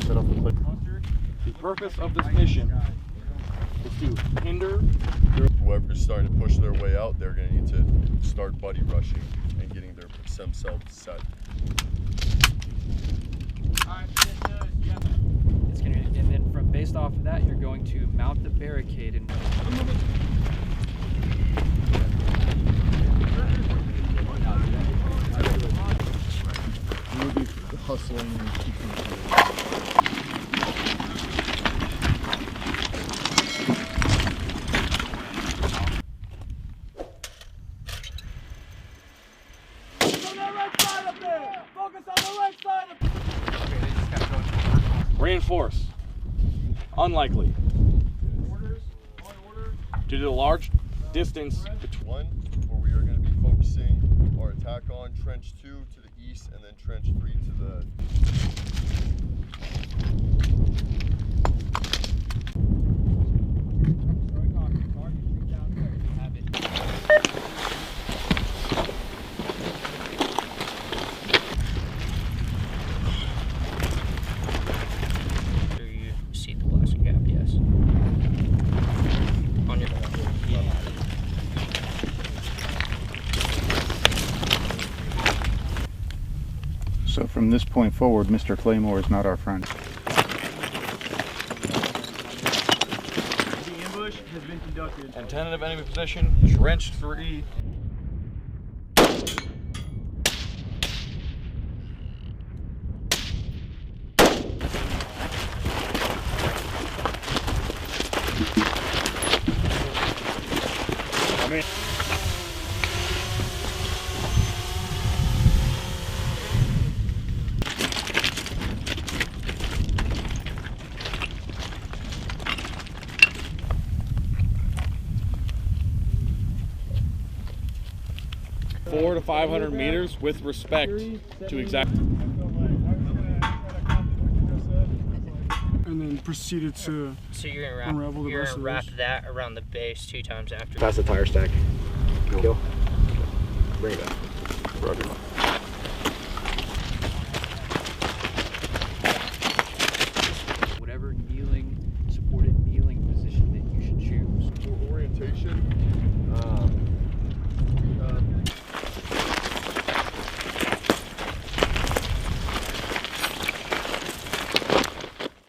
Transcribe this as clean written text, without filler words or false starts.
The purpose of this mission is to hinder. Whoever's starting to push their way out, they're going to need to start buddy rushing and getting themselves set. It's gonna, and then based off of that, you're going to mount the barricade and. We'll be hustling and keeping Reinforce. Unlikely. Due to the large distance between. one, where we are going to be focusing our attack on trench 2 to the east and then trench 3 to the. So from this point forward, Mr. Claymore is not our friend. The ambush has been conducted. And tentative enemy position, trench 3. I mean. 400 to 500 meters with respect to exact. And then proceeded to. So you're unravel the rest gonna of wrap this. that around the base 2 times after. Pass the tire stack. Kill. Bring it back. Roger.